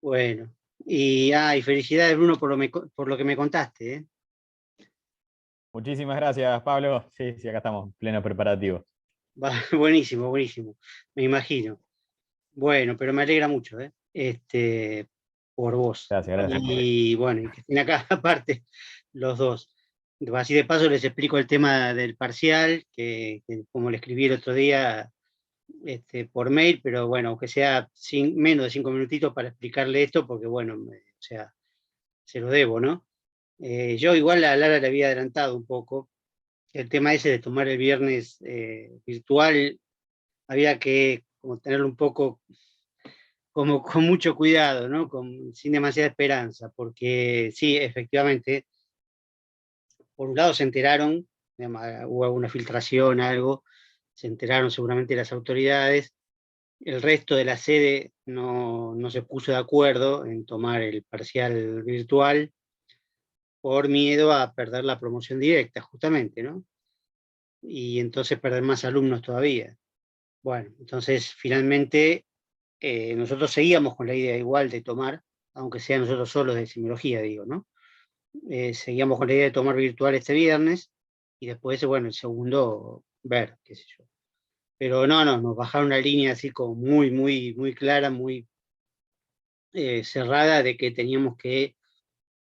Bueno, y felicidades Bruno por lo que me contaste, ¿eh? Muchísimas gracias, Pablo. Sí, sí, acá estamos, en pleno preparativo. Buenísimo, buenísimo, me imagino. Bueno, pero me alegra mucho, ¿eh? Por vos. Gracias, gracias. Y bueno, y que estén acá aparte los dos. Así de paso les explico el tema del parcial, que como le escribí el otro día por mail, pero bueno, aunque sea menos de 5 minutitos para explicarle esto, porque bueno, o sea, se lo debo, ¿no? Yo igual a Lara le había adelantado un poco. El tema ese de tomar el viernes virtual, había que como tenerlo un poco como con mucho cuidado, ¿no? Sin demasiada esperanza, porque sí, efectivamente, por un lado se enteraron, digamos, hubo alguna filtración, algo, se enteraron seguramente las autoridades, el resto de la sede no se puso de acuerdo en tomar el parcial virtual por miedo a perder la promoción directa, justamente, ¿no? Y entonces perder más alumnos todavía. Bueno, entonces finalmente nosotros seguíamos con la idea igual de tomar, aunque sea nosotros solos de semiología, digo, ¿no? Seguíamos con la idea de tomar virtual este viernes y después, bueno, el segundo, ver, qué sé yo. Pero no, nos bajaron una línea así como muy, muy, muy clara, muy cerrada de que teníamos que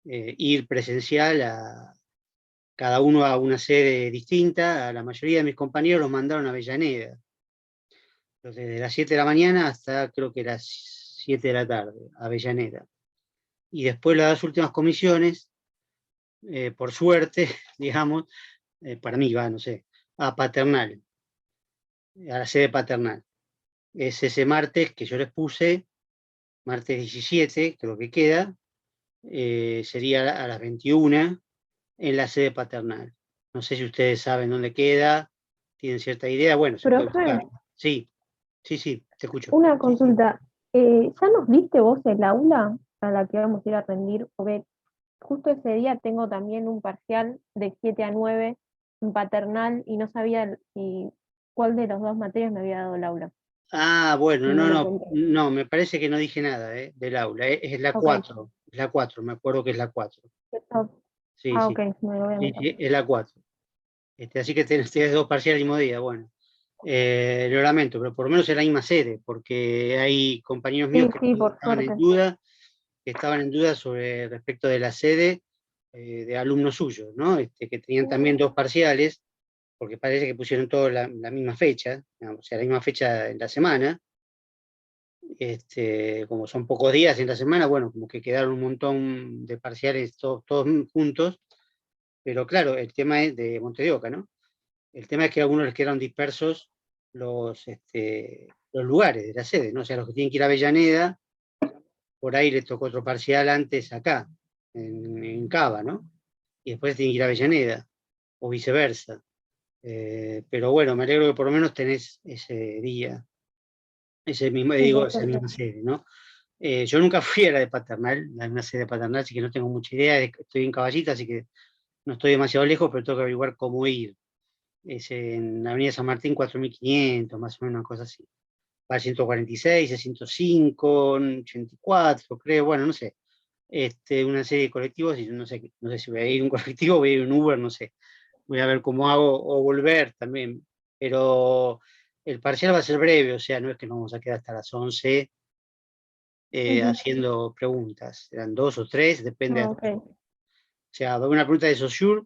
ir presencial a cada uno a una sede distinta. A la mayoría de mis compañeros los mandaron a Avellaneda, desde las 7 de la mañana hasta creo que las 7 de la tarde, a Avellaneda. Y después las dos últimas comisiones, por suerte, digamos, para mí va, no sé, a Paternal, a la sede Paternal. Es ese martes que yo les puse, martes 17, creo que queda, sería a las 21 en la sede Paternal. No sé si ustedes saben dónde queda, tienen cierta idea, bueno, se puede Profe, buscar. Sí, sí, sí, te escucho. una consulta. ¿Ya nos viste vos el aula a la que vamos a ir a rendir? Porque justo ese día tengo también un parcial de 7 a 9 en paternal y no sabía cuál de las dos materias me había dado el aula. Ah, bueno, Y no lo no, conté. no, me parece que no dije nada del aula, es la Ok. 4, es la 4, me acuerdo que es la 4. Sí, Ah, sí, ok, me lo voy a sí, anotar. sí, es la 4. Así que tienes dos parciales el mismo día, bueno. Lo lamento, pero por lo menos en la misma sede, porque hay compañeros míos Sí, que sí, por estaban en suerte. duda, sobre respecto de la sede de alumnos suyos, ¿no? Que tenían también dos parciales, porque parece que pusieron todos la misma fecha, digamos, o sea, la misma fecha en la semana. Como son pocos días en la semana, bueno, como que quedaron un montón de parciales todos juntos, pero claro, el tema es de Monte de Oca, ¿no? El tema es que a algunos les quedaron dispersos los lugares de la sede, ¿no? O sea, los que tienen que ir a Avellaneda, por ahí les tocó otro parcial antes acá, en Cava, ¿no? Y después tienen que ir a Avellaneda, o viceversa. Pero bueno, me alegro que por lo menos tenés ese día, ese mismo, Sí, digo, por esa suerte. misma sede, ¿no? Yo nunca fui a la de Paternal, la misma sede de Paternal, así que no tengo mucha idea, estoy en Caballito, así que no estoy demasiado lejos, pero tengo que averiguar cómo ir. Es en Avenida San Martín 4500, más o menos, una cosa así. Va al 146, a 105, 84, creo, bueno, no sé. Una serie de colectivos y no sé si voy a ir en un colectivo o voy a ir en un Uber, no sé. Voy a ver cómo hago o volver también. Pero el parcial va a ser breve, o sea, no es que nos vamos a quedar hasta las 11 Ujú. haciendo preguntas. Eran dos o tres, depende Ah, hasta. ok. O sea, va a haber una pregunta de Saussure,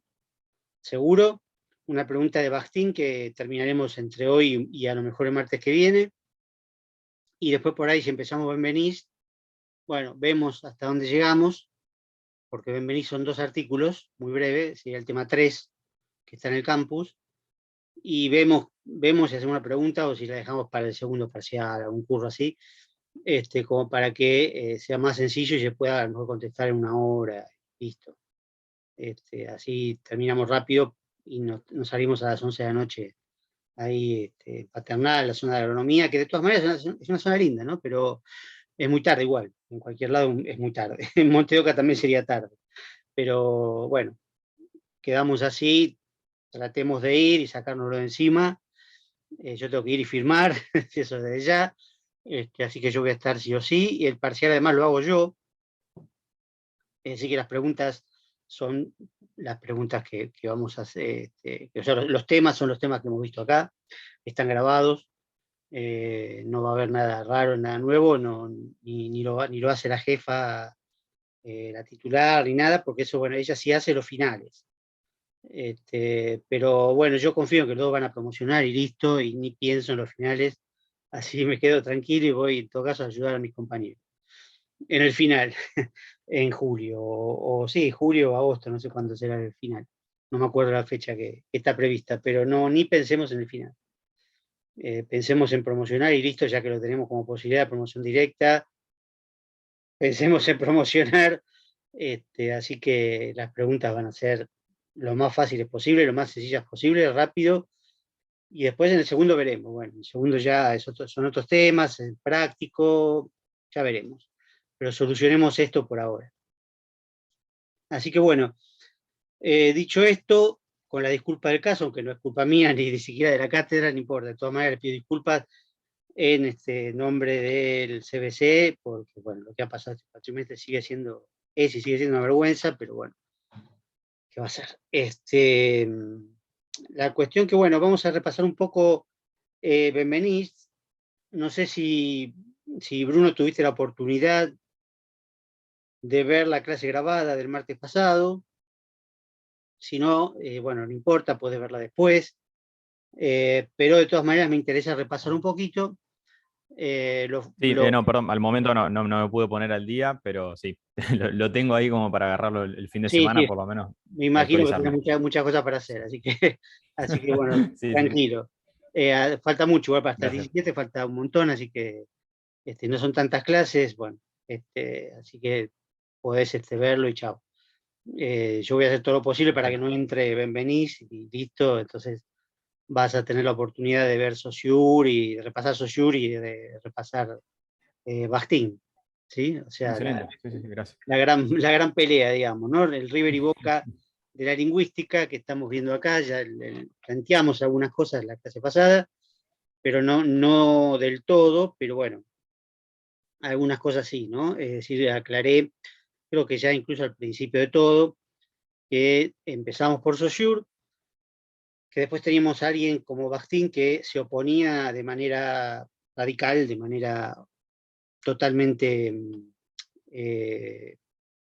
seguro, una pregunta de Bakhtin que terminaremos entre hoy y a lo mejor el martes que viene, y después por ahí si empezamos Benveniste, bueno, vemos hasta dónde llegamos, porque Benveniste son dos artículos, muy breves, sería el tema 3 que está en el campus, y vemos si hacemos una pregunta o si la dejamos para el segundo parcial, algún curso así, como para que sea más sencillo y se pueda a lo mejor contestar en una hora, listo. Así terminamos rápido y nos salimos a las 11 de la noche ahí, Paternal, la zona de agronomía, que de todas maneras es una zona linda, ¿no? Pero es muy tarde igual, en cualquier lado es muy tarde. En Monte de Oca también sería tarde. Pero bueno, quedamos así, tratemos de ir y sacárnoslo de encima. Yo tengo que ir y firmar, eso desde ya. así que yo voy a estar sí o sí, y el parcial además lo hago yo, es decir, que las preguntas son las preguntas que vamos a hacer, o sea, los temas son los temas que hemos visto acá, están grabados, no va a haber nada raro, nada nuevo, no, ni lo hace la jefa, la titular, ni nada, porque eso, bueno, ella sí hace los finales. Pero bueno, yo confío en que todos van a promocionar y listo, y ni pienso en los finales, así me quedo tranquilo y voy en todo caso a ayudar a mis compañeros. En el final, en julio, o sí, julio o agosto, no sé cuándo será el final. No me acuerdo la fecha que está prevista, pero no, ni pensemos en el final. Pensemos en promocionar y listo, ya que lo tenemos como posibilidad de promoción directa. Pensemos en promocionar, así que las preguntas van a ser lo más fáciles posible, lo más sencillas posible, rápido, y después en el segundo veremos. Bueno, en el segundo ya son otros temas, es práctico, ya veremos. Pero solucionemos esto por ahora. Así que bueno, dicho esto, con la disculpa del caso, aunque no es culpa mía ni siquiera de la cátedra, no importa, de todas maneras le pido disculpas en nombre del CBC, porque bueno, lo que ha pasado este cuatrimestre sigue siendo, y sigue siendo una vergüenza, pero bueno, ¿qué va a ser? La cuestión que, bueno, vamos a repasar un poco Benveniste. No sé si Bruno tuviste la oportunidad de ver la clase grabada del martes pasado. Si no, bueno, no importa, podés verla después. Pero de todas maneras me interesa repasar un poquito. Sí, no, perdón, al momento no me pude poner al día, pero sí, lo tengo ahí como para agarrarlo el fin de Sí, semana, sí, por lo menos, me y imagino que tenés actualizarme. muchas cosas para hacer, así que, así que bueno, Sí, sí, tranquilo. Falta mucho, igual para hasta el gracias. 17 falta un montón, así que no son tantas clases, bueno, así que podés verlo y chao. Yo voy a hacer todo lo posible para que Perfecto. no entre Benvenís y listo, entonces vas a tener la oportunidad de ver Saussure y de repasar Saussure y de repasar Bakhtin, ¿sí? O sea, Excelente, sí, sí, sí, gracias. la gran pelea, digamos, ¿no? El River y Boca de la lingüística que estamos viendo acá, ya planteamos algunas cosas en la clase pasada, pero no del todo, pero bueno, algunas cosas sí, ¿no? Es decir, aclaré, creo que ya incluso al principio de todo, que empezamos por Saussure, que después teníamos a alguien como Bakhtin que se oponía de manera radical, de manera totalmente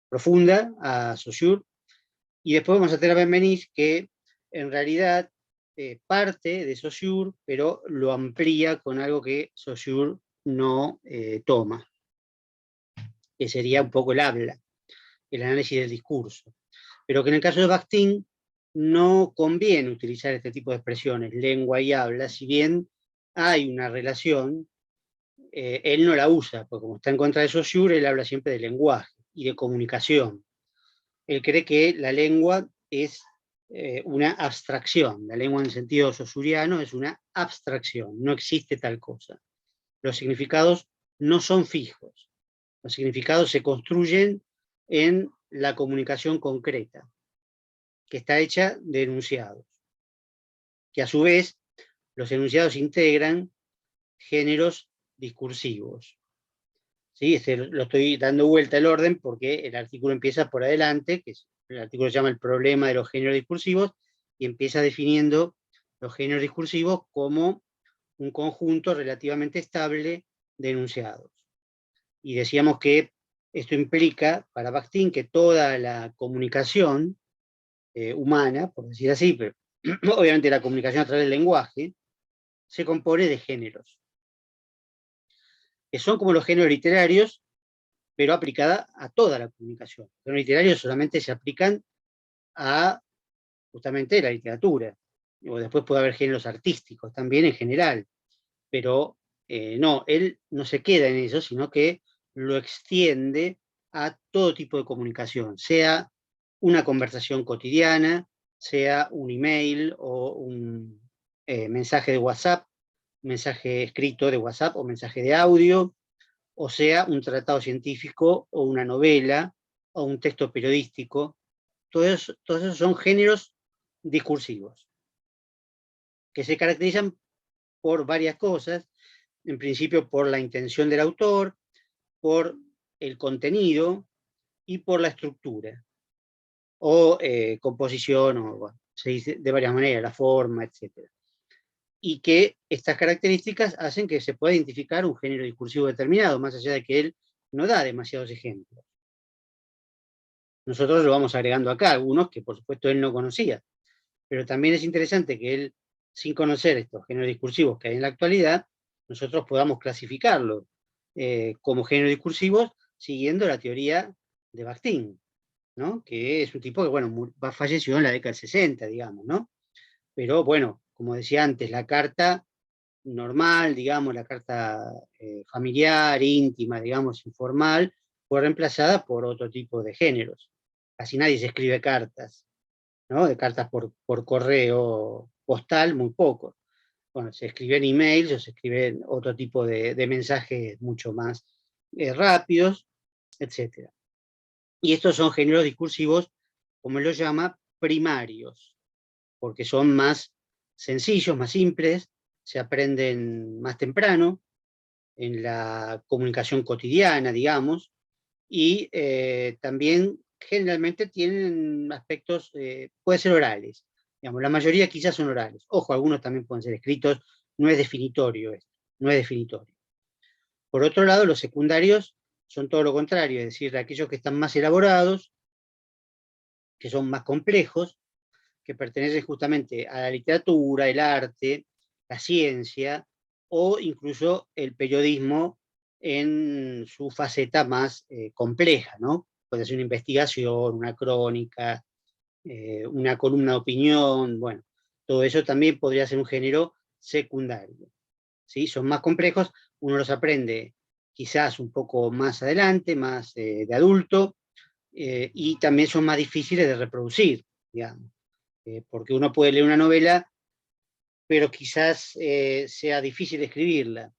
profunda a Saussure, y después vamos a tener a Benveniste que en realidad parte de Saussure, pero lo amplía con algo que Saussure no toma, que sería un poco el habla, el análisis del discurso. Pero que en el caso de Bakhtin no conviene utilizar este tipo de expresiones, lengua y habla, si bien hay una relación, él no la usa, porque como está en contra de Saussure, él habla siempre de lenguaje y de comunicación. Él cree que la lengua es una abstracción, la lengua en sentido saussuriano es una abstracción, no existe tal cosa. Los significados no son fijos, los significados se construyen en la comunicación concreta, que está hecha de enunciados, que a su vez los enunciados integran géneros discursivos. ¿Sí? Lo estoy dando vuelta el orden porque el artículo empieza por adelante, el artículo se llama El problema de los géneros discursivos, y empieza definiendo los géneros discursivos como un conjunto relativamente estable de enunciados. Y decíamos que esto implica para Bakhtin que toda la comunicación humana, por decir así, pero obviamente la comunicación a través del lenguaje, se compone de géneros, que son como los géneros literarios, pero aplicada a toda la comunicación. Los géneros literarios solamente se aplican a justamente la literatura, o después puede haber géneros artísticos también en general, pero no, él no se queda en eso, sino que lo extiende a todo tipo de comunicación, sea una conversación cotidiana, sea un email o un mensaje de WhatsApp, mensaje escrito de WhatsApp o mensaje de audio, o sea un tratado científico o una novela o un texto periodístico. Todos esos son géneros discursivos que se caracterizan por varias cosas, en principio por la intención del autor, por el contenido y por la estructura, o composición, o bueno, se dice de varias maneras, la forma, etc. Y que estas características hacen que se pueda identificar un género discursivo determinado, más allá de que él no da demasiados ejemplos. Nosotros lo vamos agregando acá, algunos que por supuesto él no conocía, pero también es interesante que él, sin conocer estos géneros discursivos que hay en la actualidad, nosotros podamos clasificarlos como géneros discursivos siguiendo la teoría de Bakhtin, ¿no? Que es un tipo que, bueno, falleció en la década del 60, digamos, ¿no? Pero bueno, como decía antes, la carta normal, digamos, la carta familiar, íntima, digamos, informal, fue reemplazada por otro tipo de géneros. Casi nadie se escribe cartas, ¿no? De cartas por correo postal, muy poco. Bueno, se escriben emails o se escriben otro tipo de mensajes mucho más rápidos, etc. Y estos son géneros discursivos, como él los llama, primarios, porque son más sencillos, más simples, se aprenden más temprano en la comunicación cotidiana, digamos, y también generalmente tienen aspectos, pueden ser orales, digamos, la mayoría quizás son orales. Ojo, algunos también pueden ser escritos, no es definitorio esto, no es definitorio. Por otro lado, los secundarios son todo lo contrario, es decir, aquellos que están más elaborados, que son más complejos, que pertenecen justamente a la literatura, el arte, la ciencia, o incluso el periodismo en su faceta más compleja, ¿no? Puede ser una investigación, una crónica, una columna de opinión, bueno, todo eso también podría ser un género secundario, ¿sí? Son más complejos, uno los aprende quizás un poco más adelante, más de adulto, y también son más difíciles de reproducir, digamos, porque uno puede leer una novela, pero quizás sea difícil escribirla.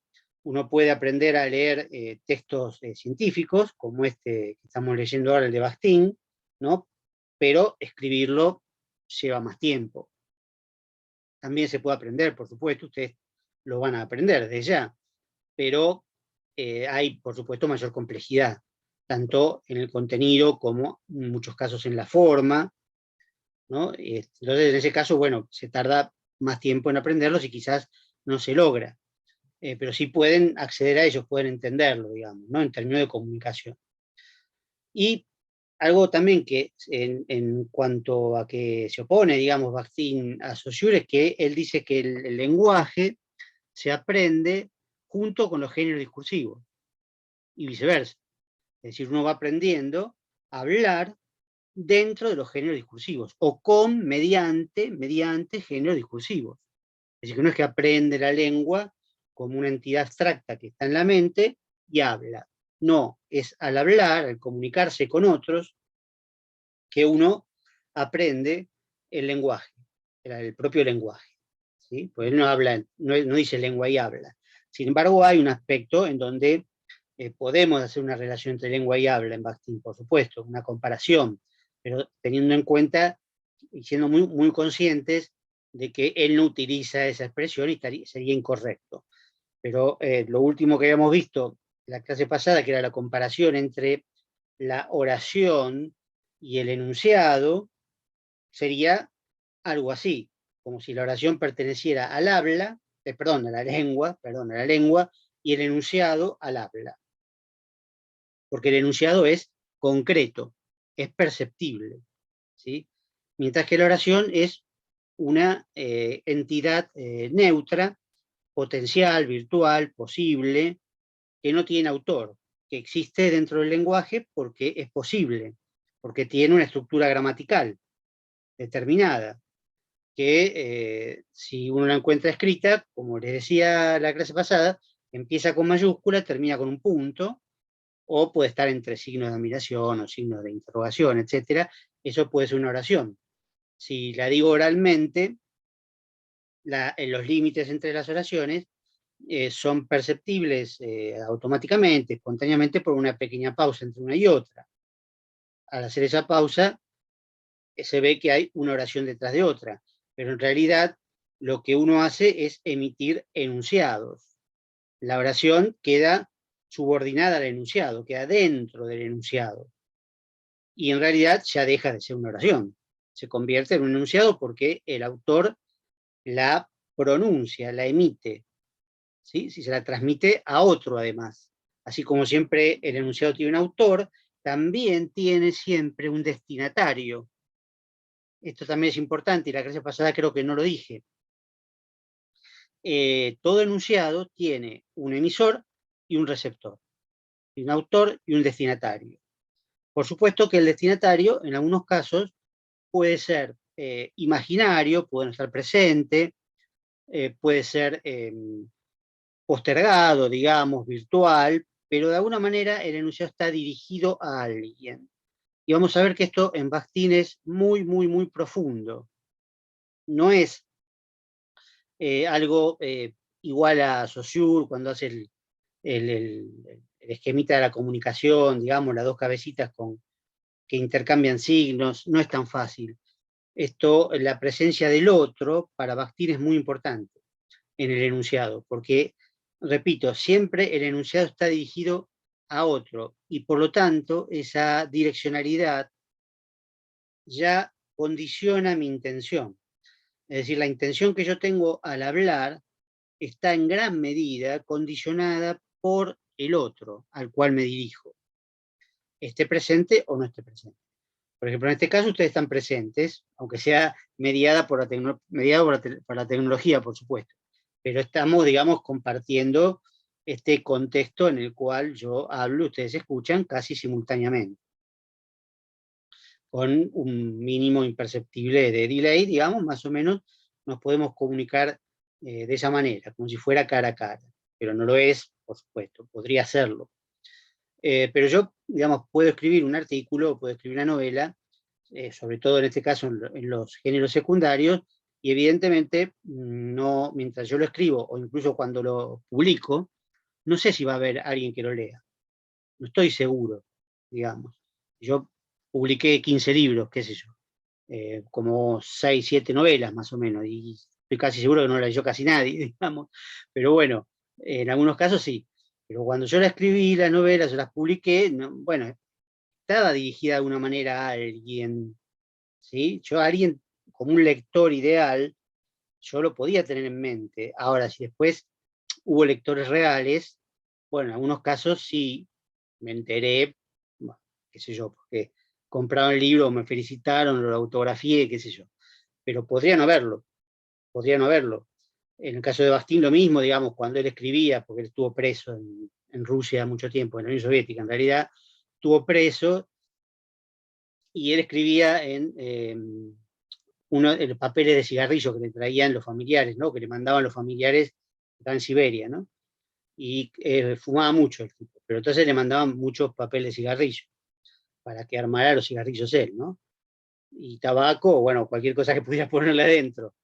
Uno puede aprender a leer textos científicos, como este que estamos leyendo ahora, el de Bakhtin, ¿no? Pero escribirlo lleva más tiempo. También se puede aprender, por supuesto, ustedes lo van a aprender desde ya, pero hay, por supuesto, mayor complejidad, tanto en el contenido como en muchos casos en la forma, ¿no? Entonces, en ese caso, bueno, se tarda más tiempo en aprenderlos y quizás no se logra, pero sí pueden acceder a ellos, pueden entenderlo, digamos, ¿no? En términos de comunicación. Y algo también que en cuanto a que se opone, digamos, Bakhtin a Saussure, es que él dice que el lenguaje se aprende junto con los géneros discursivos y viceversa. Es decir, uno va aprendiendo a hablar dentro de los géneros discursivos o mediante géneros discursivos. Es decir, que no es que aprende la lengua como una entidad abstracta que está en la mente y habla. No, es al hablar, al comunicarse con otros, que uno aprende el lenguaje, el propio lenguaje, ¿sí? Pues él no habla, no dice lengua y habla. Sin embargo, hay un aspecto en donde podemos hacer una relación entre lengua y habla en Bakhtin, por supuesto, una comparación, pero teniendo en cuenta y siendo muy, muy conscientes de que él no utiliza esa expresión y sería incorrecto. Pero lo último que habíamos visto en la clase pasada, que era la comparación entre la oración y el enunciado, sería algo así, como si la oración perteneciera al habla, a la lengua, y el enunciado al habla. Porque el enunciado es concreto, es perceptible, ¿sí? Mientras que la oración es una entidad neutra, potencial, virtual, posible, que no tiene autor, que existe dentro del lenguaje porque es posible, porque tiene una estructura gramatical determinada, que si uno la encuentra escrita, como les decía la clase pasada, empieza con mayúscula, termina con un punto, o puede estar entre signos de admiración o signos de interrogación, etc. Eso puede ser una oración. Si la digo oralmente, los límites entre las oraciones son perceptibles automáticamente, espontáneamente, por una pequeña pausa entre una y otra. Al hacer esa pausa, se ve que hay una oración detrás de otra, pero en realidad lo que uno hace es emitir enunciados. la oración queda subordinada al enunciado, queda dentro del enunciado. Y en realidad ya deja de ser una oración. Se convierte en un enunciado porque el autor la pronuncia, la emite, ¿sí? Si se la transmite a otro además. Así como siempre el enunciado tiene un autor, también tiene siempre un destinatario. Esto también es importante y la clase pasada creo que no lo dije. Todo enunciado tiene un emisor y un receptor, y un autor y un destinatario. Por supuesto que el destinatario, en algunos casos, puede ser imaginario, puede no estar presente, puede ser postergado, digamos, virtual, pero de alguna manera el enunciado está dirigido a alguien. Y vamos a ver que esto en Bakhtin es muy, muy, muy profundo. No es algo igual a Saussure cuando hace el esquemita de la comunicación, digamos, las dos cabecitas que intercambian signos, no es tan fácil. Esto, la presencia del otro, para Bakhtin es muy importante en el enunciado, porque, repito, siempre el enunciado está dirigido a otro, y por lo tanto, esa direccionalidad ya condiciona mi intención. Es decir, la intención que yo tengo al hablar está en gran medida condicionada por el otro al cual me dirijo, esté presente o no esté presente. Por ejemplo, en este caso ustedes están presentes, aunque sea mediada por la tecnología, por supuesto, pero estamos, digamos, compartiendo este contexto en el cual yo hablo, ustedes escuchan casi simultáneamente, con un mínimo imperceptible de delay, digamos, más o menos nos podemos comunicar de esa manera, como si fuera cara a cara, pero no lo es, por supuesto, podría serlo. Pero yo, digamos, puedo escribir un artículo, puedo escribir una novela, sobre todo en este caso en los géneros secundarios, y evidentemente no, mientras yo lo escribo, o incluso cuando lo publico, no sé si va a haber alguien que lo lea. No estoy seguro, digamos. Yo publiqué 15 libros, qué sé yo, como 6, 7 novelas más o menos, y estoy casi seguro que no la leyó casi nadie, digamos. Pero bueno, en algunos casos sí. Pero cuando yo la escribí, las novelas, yo las publiqué, no, bueno, estaba dirigida de alguna manera a alguien, ¿sí? Yo a alguien como un lector ideal, yo lo podía tener en mente. Ahora, si después hubo lectores reales, bueno, en algunos casos sí, me enteré, bueno, qué sé yo, porque compraron el libro, me felicitaron, lo autografié, qué sé yo. Pero podría no haberlo, podría no haberlo. En el caso de Bakhtin lo mismo, digamos, cuando él escribía, porque él estuvo preso en Rusia mucho tiempo, en la Unión Soviética, en realidad estuvo preso, y él escribía en los papeles de cigarrillo que le traían los familiares, ¿no? Que le mandaban los familiares acá en Siberia, ¿no? Y fumaba mucho el tipo, pero entonces le mandaban muchos papeles de cigarrillo para que armara los cigarrillos él, ¿no? Y tabaco, bueno, cualquier cosa que pudiera ponerle adentro.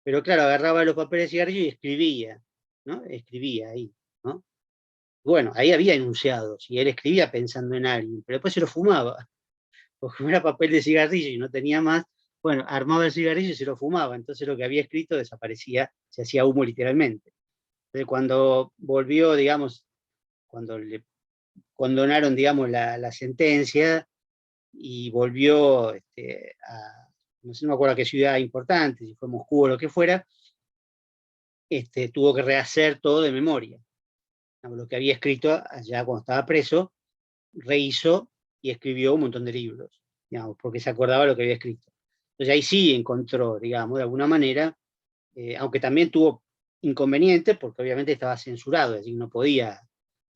Pero claro, agarraba los papeles de cigarrillo y escribía, ¿no? Escribía ahí, ¿no? Bueno, ahí había enunciados, y él escribía pensando en alguien, pero después se lo fumaba, porque como era papel de cigarrillo y no tenía más, bueno, armaba el cigarrillo y se lo fumaba, entonces lo que había escrito desaparecía, se hacía humo literalmente. Entonces cuando volvió, digamos, cuando le condonaron, digamos, la sentencia, y volvió no sé, no me acuerdo a qué ciudad importante, si fue Moscú o lo que fuera, tuvo que rehacer todo de memoria. Lo que había escrito allá cuando estaba preso, rehizo y escribió un montón de libros, digamos, porque se acordaba lo que había escrito. Entonces ahí sí encontró, digamos, de alguna manera, aunque también tuvo inconvenientes, porque obviamente estaba censurado, es decir, no podía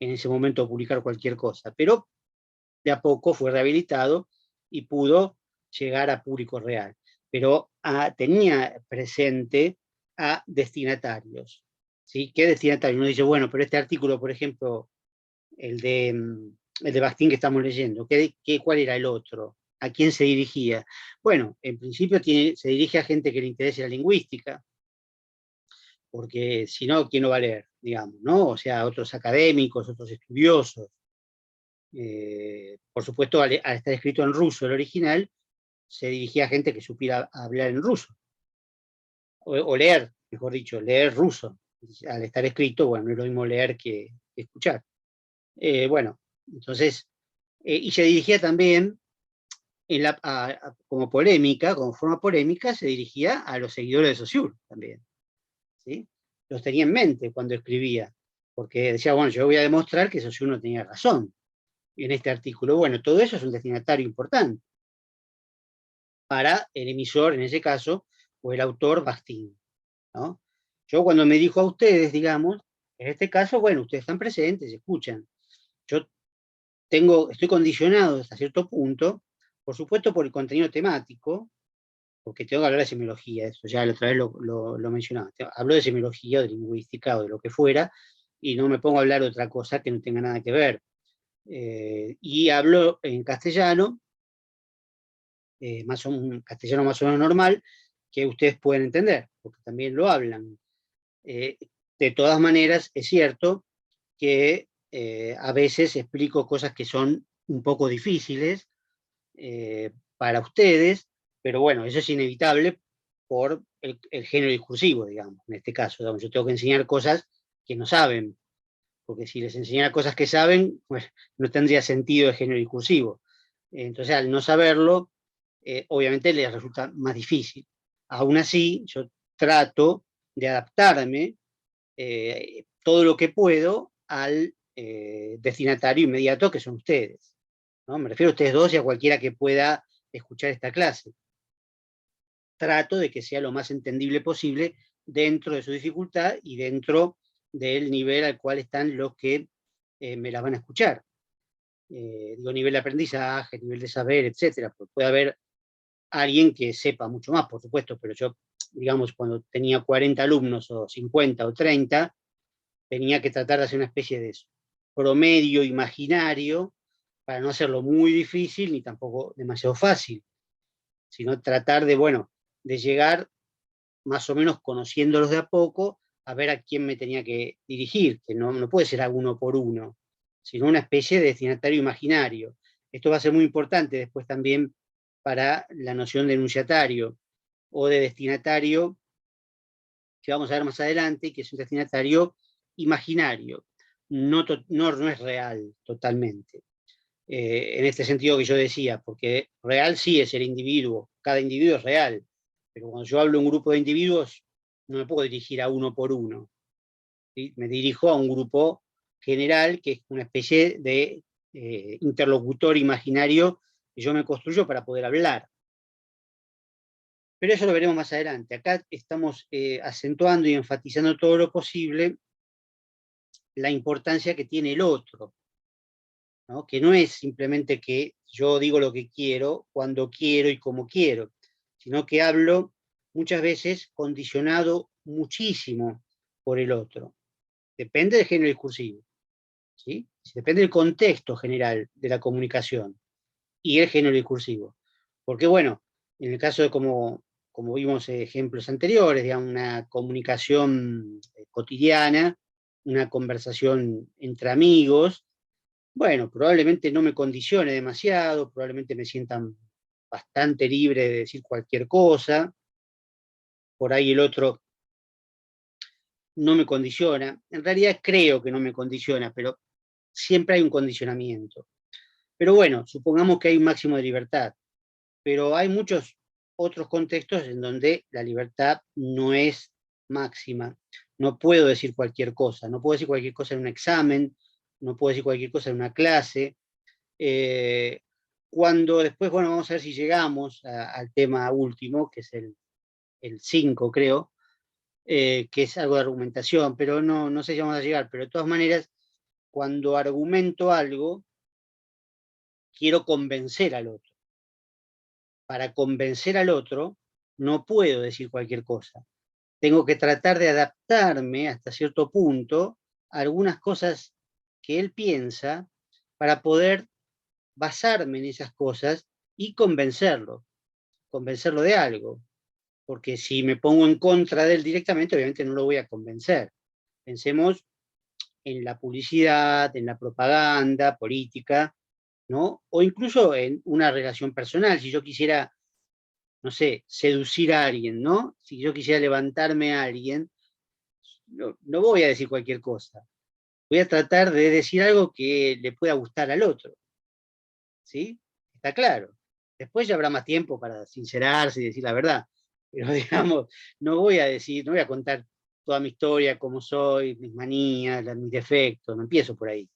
en ese momento publicar cualquier cosa, pero de a poco fue rehabilitado y pudo llegar a público real. Pero tenía presente a destinatarios, ¿sí? ¿Qué destinatarios? Uno dice, bueno, pero este artículo, por ejemplo, el de Bakhtin que estamos leyendo, ¿cuál era el otro? ¿A quién se dirigía? Bueno, en principio se dirige a gente que le interese la lingüística, porque si no, ¿quién lo va a leer? Digamos, ¿no? O sea, otros académicos, otros estudiosos. Por supuesto, al estar escrito en ruso el original, se dirigía a gente que supiera hablar en ruso, o leer, mejor dicho, leer ruso, Al estar escrito, bueno, no es lo mismo leer que escuchar. Bueno, entonces, y se dirigía también, como polémica, como forma polémica, se dirigía a los seguidores de Saussure también, ¿sí? Los tenía en mente cuando escribía, porque decía, bueno, yo voy a demostrar que Saussure no tenía razón en este artículo. Bueno, todo eso es un destinatario importante para el emisor, en ese caso, o el autor Bakhtin, ¿no? Yo cuando me dijo a ustedes, digamos, en este caso, bueno, ustedes están presentes, escuchan. Yo estoy condicionado hasta cierto punto, por supuesto por el contenido temático, porque tengo que hablar de semiología, eso ya la otra vez lo mencionaba. Hablo de semiología, de lingüística o de lo que fuera, y no me pongo a hablar de otra cosa que no tenga nada que ver. Y hablo en castellano, un castellano más o menos normal, que ustedes pueden entender, porque también lo hablan. De todas maneras, es cierto que a veces explico cosas que son un poco difíciles para ustedes, pero bueno, eso es inevitable por el género discursivo, digamos, en este caso. Digamos, yo tengo que enseñar cosas que no saben, porque si les enseñara cosas que saben, pues no tendría sentido el género discursivo. Entonces, al no saberlo, obviamente les resulta más difícil. Aún así, yo trato de adaptarme todo lo que puedo al destinatario inmediato, que son ustedes, ¿no? Me refiero a ustedes dos y a cualquiera que pueda escuchar esta clase. Trato de que sea lo más entendible posible dentro de su dificultad y dentro del nivel al cual están los que me la van a escuchar. Digo, nivel de aprendizaje, nivel de saber, etcétera. Pues puede haber alguien que sepa mucho más, por supuesto, pero yo, digamos, cuando tenía 40 alumnos o 50 o 30, tenía que tratar de hacer una especie de promedio imaginario para no hacerlo muy difícil ni tampoco demasiado fácil, sino tratar de, bueno, de llegar más o menos conociéndolos de a poco a ver a quién me tenía que dirigir, que no puede ser a uno por uno, sino una especie de destinatario imaginario. Esto va a ser muy importante después también para la noción de enunciatario o de destinatario, que vamos a ver más adelante, que es un destinatario imaginario, no es real totalmente. En este sentido que yo decía, porque real sí es el individuo, cada individuo es real, pero cuando yo hablo de un grupo de individuos, no me puedo dirigir a uno por uno, ¿sí? Me dirijo a un grupo general, que es una especie de interlocutor imaginario que yo me construyo para poder hablar. Pero eso lo veremos más adelante. Acá estamos acentuando y enfatizando todo lo posible la importancia que tiene el otro, ¿no? Que no es simplemente que yo digo lo que quiero, cuando quiero y como quiero, sino que hablo muchas veces condicionado muchísimo por el otro. Depende del género discursivo, ¿sí? Depende del contexto general de la comunicación y el género discursivo. Porque bueno, en el caso de como vimos ejemplos anteriores, digamos, una comunicación cotidiana, una conversación entre amigos, bueno, probablemente no me condicione demasiado, probablemente me sienta bastante libre de decir cualquier cosa, por ahí el otro no me condiciona, en realidad creo que no me condiciona, pero siempre hay un condicionamiento. Pero bueno, supongamos que hay un máximo de libertad, pero hay muchos otros contextos en donde la libertad no es máxima. No puedo decir cualquier cosa, no puedo decir cualquier cosa en un examen, no puedo decir cualquier cosa en una clase. Cuando después, bueno, vamos a ver si llegamos al tema último, que es el 5, creo, que es algo de argumentación, pero no sé si vamos a llegar, pero de todas maneras, cuando argumento algo, quiero convencer al otro. Para convencer al otro, no puedo decir cualquier cosa. Tengo que tratar de adaptarme hasta cierto punto a algunas cosas que él piensa para poder basarme en esas cosas y convencerlo de algo. Porque si me pongo en contra de él directamente, obviamente no lo voy a convencer. Pensemos en la publicidad, en la propaganda política, ¿no? O incluso en una relación personal. Si yo quisiera, no sé, seducir a alguien, ¿no? Si yo quisiera levantarme a alguien, no voy a decir cualquier cosa. Voy a tratar de decir algo que le pueda gustar al otro. ¿Sí? Está claro. Después ya habrá más tiempo para sincerarse y decir la verdad. Pero digamos, no voy a contar toda mi historia, cómo soy, mis manías, mis defectos, no empiezo por ahí.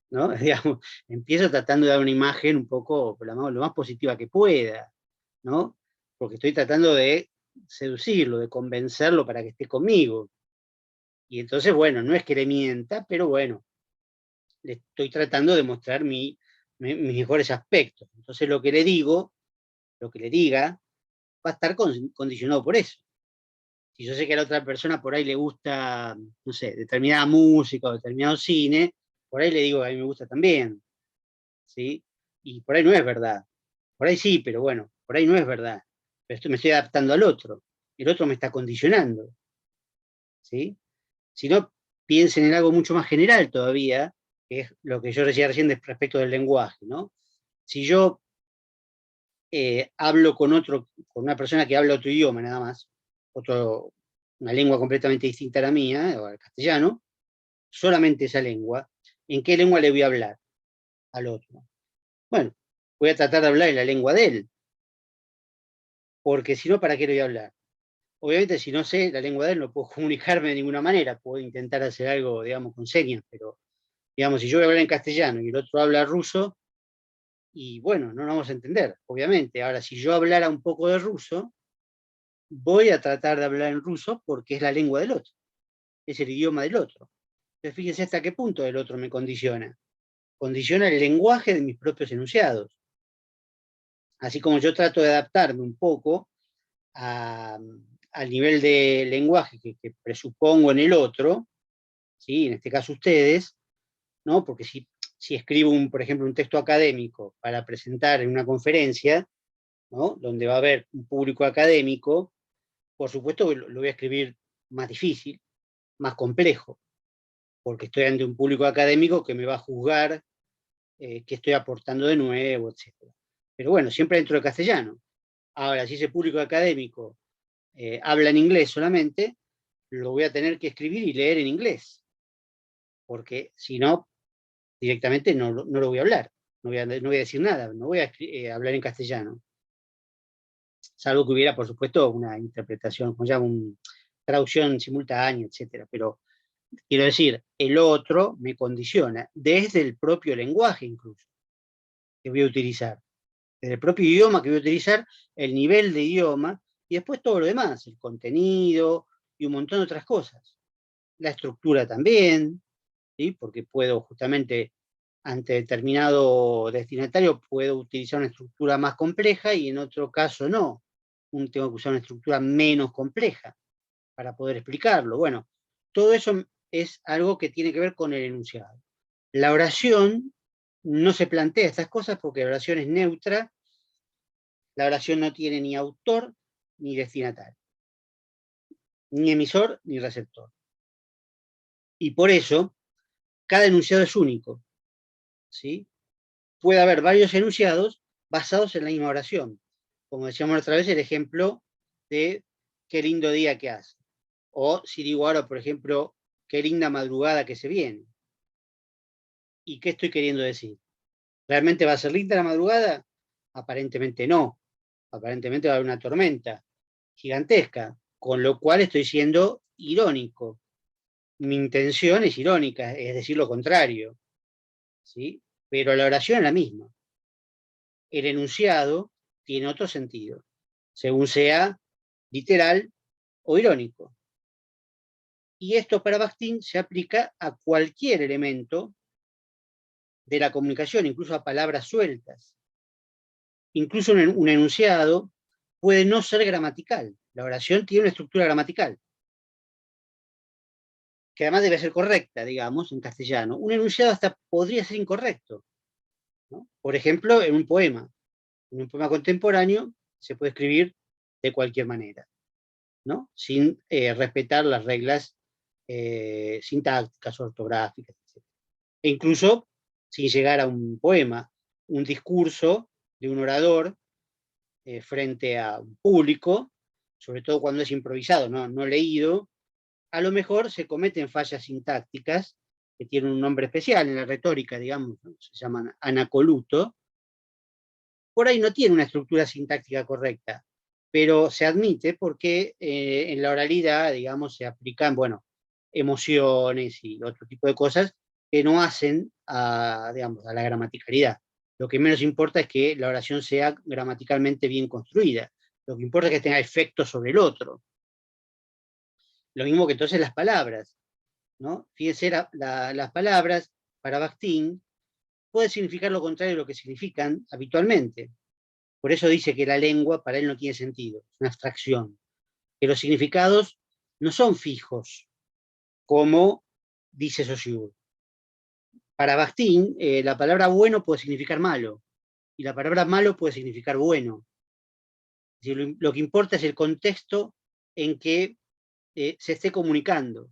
¿No? Digamos, empiezo tratando de dar una imagen un poco lo más positiva que pueda, ¿no? Porque estoy tratando de seducirlo, de convencerlo para que esté conmigo. Y entonces, bueno, no es que le mienta, pero bueno, le estoy tratando de mostrar mis mejores aspectos. Entonces lo que le digo, lo que le diga, va a estar condicionado por eso. Si yo sé que a la otra persona por ahí le gusta, no sé, determinada música o determinado cine, por ahí le digo que a mí me gusta también, ¿sí? Y por ahí no es verdad. Por ahí sí, pero bueno, por ahí no es verdad. Pero me estoy adaptando al otro. El otro me está condicionando, ¿sí? Si no, piensen en algo mucho más general todavía, que es lo que yo decía recién respecto del lenguaje, ¿no? Si yo hablo con una persona que habla otro idioma nada más, una lengua completamente distinta a la mía, o al castellano, solamente esa lengua, ¿en qué lengua le voy a hablar al otro? Bueno, voy a tratar de hablar en la lengua de él, porque si no, ¿para qué le voy a hablar? Obviamente, si no sé la lengua de él, no puedo comunicarme de ninguna manera, puedo intentar hacer algo, digamos, con señas, pero, digamos, si yo voy a hablar en castellano y el otro habla ruso, y bueno, no nos vamos a entender, obviamente. Ahora, si yo hablara un poco de ruso, voy a tratar de hablar en ruso porque es la lengua del otro, es el idioma del otro. Entonces, fíjense hasta qué punto el otro me condiciona. Condiciona el lenguaje de mis propios enunciados. Así como yo trato de adaptarme un poco al nivel de lenguaje que presupongo en el otro, ¿sí? En este caso ustedes, ¿no? Porque si escribo, por ejemplo, un texto académico para presentar en una conferencia, ¿no? Donde va a haber un público académico, por supuesto que lo voy a escribir más difícil, más complejo, porque estoy ante un público académico que me va a juzgar qué estoy aportando de nuevo, etc. Pero bueno, siempre dentro de castellano. Ahora, si ese público académico habla en inglés solamente, lo voy a tener que escribir y leer en inglés, porque si no, directamente no lo voy a hablar, no voy a decir nada, no voy a hablar en castellano. Salvo que hubiera, por supuesto, una interpretación, como llama, una traducción simultánea, etc. Pero quiero decir, el otro me condiciona, desde el propio lenguaje incluso, que voy a utilizar, desde el propio idioma que voy a utilizar, el nivel de idioma, y después todo lo demás, el contenido y un montón de otras cosas. La estructura también, ¿sí? Porque puedo justamente, ante determinado destinatario, puedo utilizar una estructura más compleja y en otro caso no. Tengo que usar una estructura menos compleja para poder explicarlo. Bueno, todo eso es algo que tiene que ver con el enunciado. La oración no se plantea estas cosas porque la oración es neutra, la oración no tiene ni autor ni destinatario, ni emisor ni receptor. Y por eso, cada enunciado es único, ¿sí? Puede haber varios enunciados basados en la misma oración. Como decíamos otra vez, el ejemplo de qué lindo día que hace. O si digo ahora, por ejemplo, qué linda madrugada que se viene. ¿Y qué estoy queriendo decir? ¿Realmente va a ser linda la madrugada? Aparentemente no. Aparentemente va a haber una tormenta gigantesca, con lo cual estoy siendo irónico. Mi intención es irónica, es decir, lo contrario, ¿sí? Pero la oración es la misma. El enunciado tiene otro sentido, según sea literal o irónico. Y esto para Bakhtin se aplica a cualquier elemento de la comunicación, incluso a palabras sueltas. Incluso un enunciado puede no ser gramatical. La oración tiene una estructura gramatical, que además debe ser correcta, digamos, en castellano. Un enunciado hasta podría ser incorrecto, ¿no? Por ejemplo, en un poema contemporáneo se puede escribir de cualquier manera, ¿no? Sin respetar las reglas sintácticas, ortográficas, etc. E incluso sin llegar a un poema, un discurso de un orador frente a un público, sobre todo cuando es improvisado, no leído, a lo mejor se cometen fallas sintácticas, que tienen un nombre especial en la retórica, digamos, ¿no? Se llaman anacoluto. Por ahí no tiene una estructura sintáctica correcta, pero se admite porque en la oralidad, digamos, se aplican, bueno, emociones y otro tipo de cosas que no hacen digamos, a la gramaticalidad. Lo que menos importa es que la oración sea gramaticalmente bien construida. Lo que importa es que tenga efecto sobre el otro. Lo mismo que entonces las palabras, ¿no? Fíjense, las palabras para Bakhtin pueden significar lo contrario de lo que significan habitualmente. Por eso dice que la lengua para él no tiene sentido, es una abstracción. Que los significados no son fijos, como dice Saussure. Para Bakhtin, la palabra bueno puede significar malo, y la palabra malo puede significar bueno. Es decir, lo que importa es el contexto en que se esté comunicando,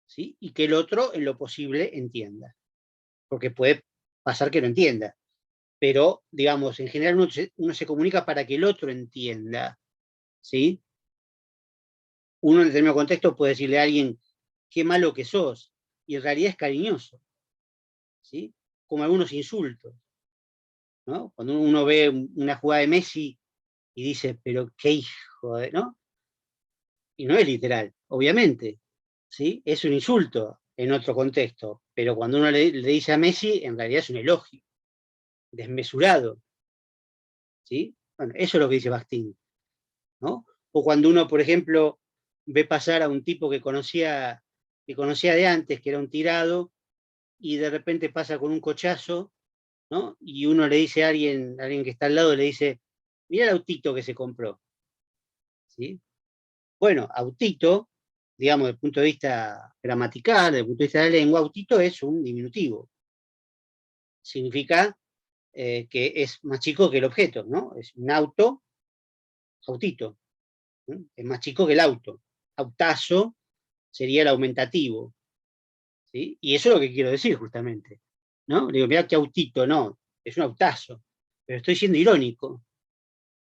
¿sí? Y que el otro, en lo posible, entienda. Porque puede pasar que no entienda. Pero, digamos, en general uno se comunica para que el otro entienda, ¿sí? Uno en determinado contexto puede decirle a alguien, qué malo que sos, y en realidad es cariñoso, ¿sí? Como algunos insultos, ¿no? Cuando uno ve una jugada de Messi y dice, pero qué hijo de, ¿no? Y no es literal, obviamente, ¿sí? Es un insulto en otro contexto, pero cuando uno le dice a Messi, en realidad es un elogio, desmesurado, ¿sí? Bueno, eso es lo que dice Bakhtin, ¿no? O cuando uno, por ejemplo, ve pasar a un tipo que conocía de antes, que era un tirado, y de repente pasa con un cochazo, ¿no? Y uno le dice a alguien que está al lado, le dice, mira el autito que se compró, ¿sí? Bueno, autito, digamos, desde el punto de vista gramatical, desde el punto de vista de la lengua, autito es un diminutivo. Significa que es más chico que el objeto, ¿no? Es un auto, autito, ¿no? Es más chico que el auto. Autazo sería el aumentativo, ¿sí? Y eso es lo que quiero decir justamente, ¿no? Le digo, mira qué autito, no, es un autazo, pero estoy siendo irónico,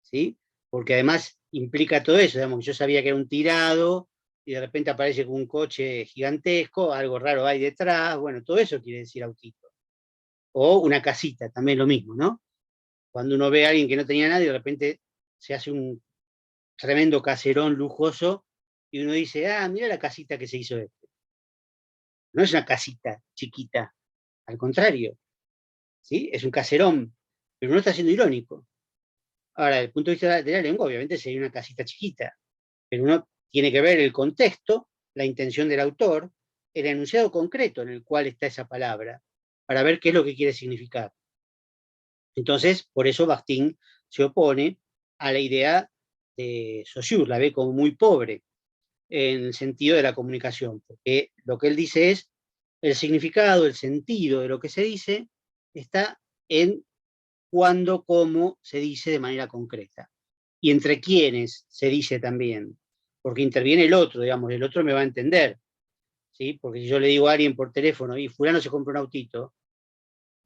¿sí? Porque además implica todo eso, digamos, que yo sabía que era un tirado y de repente aparece con un coche gigantesco, algo raro hay detrás, bueno, todo eso quiere decir autito. O una casita, también lo mismo, ¿no? Cuando uno ve a alguien que no tenía nadie, de repente se hace un tremendo caserón lujoso y uno dice, ah, mira la casita que se hizo este. No es una casita chiquita, al contrario, ¿sí? Es un caserón, pero no está siendo irónico. Ahora, desde el punto de vista de la lengua, obviamente sería una casita chiquita, pero uno tiene que ver el contexto, la intención del autor, el enunciado concreto en el cual está esa palabra, para ver qué es lo que quiere significar. Entonces, por eso Bakhtin se opone a la idea de Saussure, la ve como muy pobre en el sentido de la comunicación, porque lo que él dice es el significado, el sentido de lo que se dice está en cuándo, cómo se dice de manera concreta. Y entre quiénes se dice también, porque interviene el otro, digamos, el otro me va a entender, ¿sí? Porque si yo le digo a alguien por teléfono, y fulano se compró un autito,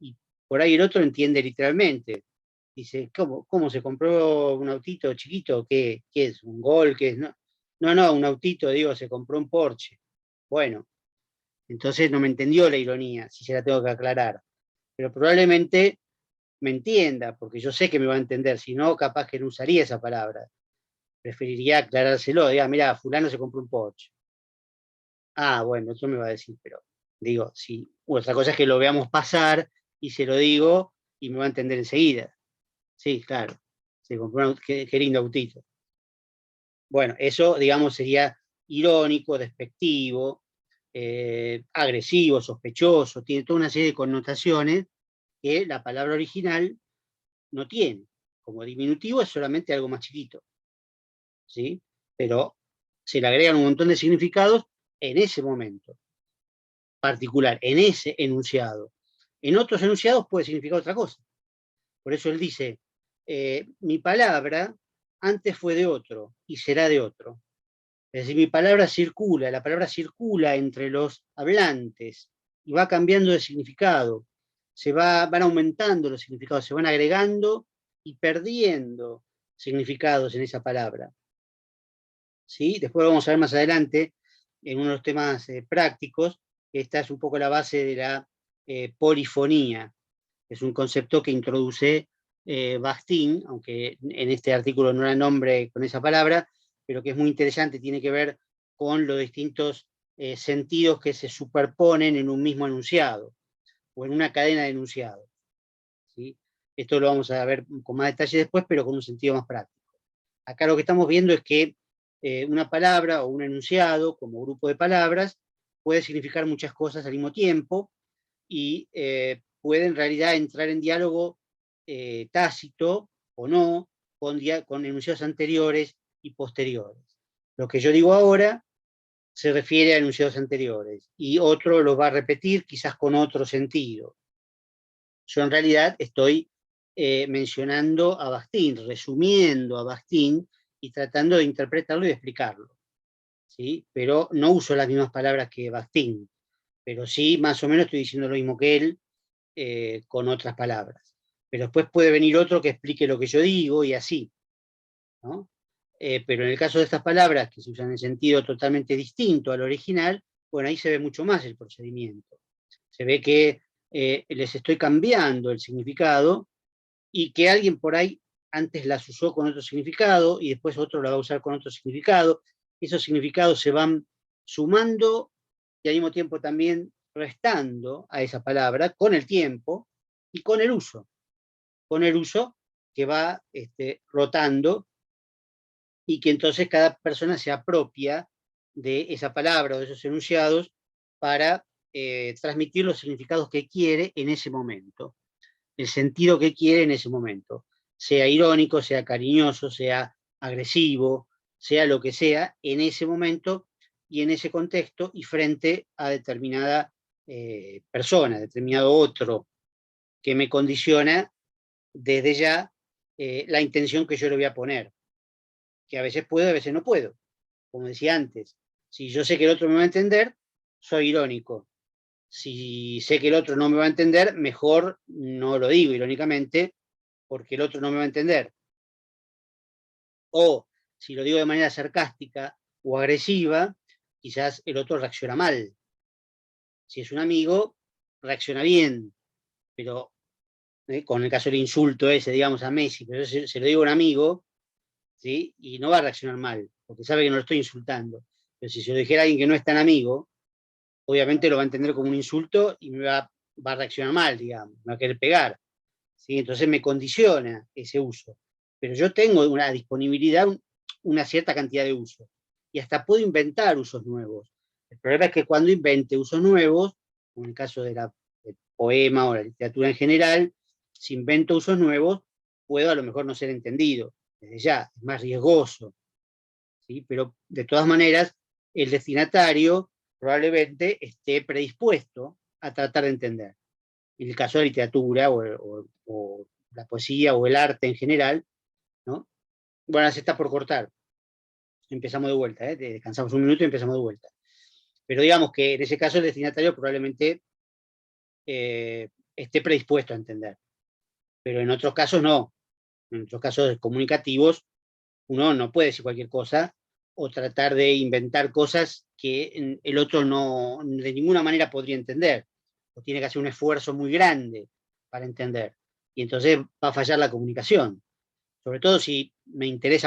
y por ahí el otro entiende literalmente. Dice, ¿cómo se compró un autito chiquito? ¿Qué es? ¿Un Gol? ¿Qué es? No, un autito, digo, se compró un Porsche. Bueno, entonces no me entendió la ironía, si se la tengo que aclarar. Pero probablemente me entienda, porque yo sé que me va a entender, si no, capaz que no usaría esa palabra. Preferiría aclarárselo, diga, mira, fulano se compró un Porsche. Ah, bueno, eso me va a decir, pero digo, si otra cosa es que lo veamos pasar y se lo digo y me va a entender enseguida. Sí, claro, se compró qué lindo autito. Bueno, eso, digamos, sería irónico, despectivo, agresivo, sospechoso, tiene toda una serie de connotaciones que la palabra original no tiene. Como diminutivo es solamente algo más chiquito, ¿sí? Pero se le agregan un montón de significados en ese momento particular, en ese enunciado. En otros enunciados puede significar otra cosa. Por eso él dice, mi palabra antes fue de otro y será de otro. Es decir, mi palabra circula, la palabra circula entre los hablantes y va cambiando de significado. Van aumentando los significados, se van agregando y perdiendo significados en esa palabra. ¿Sí? Después vamos a ver más adelante en uno de los temas prácticos. Esta es un poco la base de la polifonía. Es un concepto que introduce Bakhtin, aunque en este artículo no era nombre con esa palabra, pero que es muy interesante, tiene que ver con los distintos sentidos que se superponen en un mismo enunciado, o en una cadena de enunciados, ¿sí? Esto lo vamos a ver con más detalle después, pero con un sentido más práctico. Acá lo que estamos viendo es que una palabra o un enunciado, como grupo de palabras, puede significar muchas cosas al mismo tiempo, y puede en realidad entrar en diálogo tácito o no con enunciados anteriores y posteriores. Lo que yo digo ahora se refiere a enunciados anteriores, y otro los va a repetir quizás con otro sentido. Yo en realidad estoy mencionando a Bakhtin, resumiendo a Bakhtin y tratando de interpretarlo y de explicarlo, ¿sí? Pero no uso las mismas palabras que Bakhtin, pero sí más o menos estoy diciendo lo mismo que él, con otras palabras. Pero después puede venir otro que explique lo que yo digo y así, ¿no? Pero en el caso de estas palabras que se usan en sentido totalmente distinto al original, bueno, ahí se ve mucho más el procedimiento. Se ve que les estoy cambiando el significado, y que alguien por ahí antes las usó con otro significado y después otro la va a usar con otro significado. Esos significados se van sumando y al mismo tiempo también restando a esa palabra con el tiempo y con el uso que va rotando, y que entonces cada persona se apropia de esa palabra o de esos enunciados para transmitir los significados que quiere en ese momento, el sentido que quiere en ese momento, sea irónico, sea cariñoso, sea agresivo, sea lo que sea, en ese momento y en ese contexto y frente a determinada persona, determinado otro, que me condiciona desde ya la intención que yo le voy a poner, que a veces puedo, a veces no puedo. Como decía antes, si yo sé que el otro me va a entender, soy irónico. Si sé que el otro no me va a entender, mejor no lo digo irónicamente, porque el otro no me va a entender. O si lo digo de manera sarcástica o agresiva, quizás el otro reacciona mal. Si es un amigo, reacciona bien, pero con el caso del insulto ese, digamos, a Messi, pero se lo digo a un amigo, ¿sí? Y no va a reaccionar mal, porque sabe que no lo estoy insultando. Pero si se lo dijera a alguien que no es tan amigo, obviamente lo va a entender como un insulto y va a reaccionar mal, digamos, me va a querer pegar, ¿sí? Entonces me condiciona ese uso. Pero yo tengo una disponibilidad, una cierta cantidad de usos, y hasta puedo inventar usos nuevos. El problema es que cuando invente usos nuevos, como en el caso del poema o la literatura en general, si invento usos nuevos, puedo a lo mejor no ser entendido. Desde ya, es más riesgoso, ¿sí? Pero de todas maneras, el destinatario probablemente esté predispuesto a tratar de entender. En el caso de la literatura o la poesía o el arte en general, ¿no? Bueno, se está por cortar. Empezamos de vuelta, descansamos un minuto y empezamos de vuelta. Pero digamos que en ese caso el destinatario probablemente esté predispuesto a entender. Pero en otros casos no. En otros casos comunicativos, uno no puede decir cualquier cosa o tratar de inventar cosas que el otro no de ninguna manera podría entender, o tiene que hacer un esfuerzo muy grande para entender, y entonces va a fallar la comunicación, sobre todo si me interesa mucho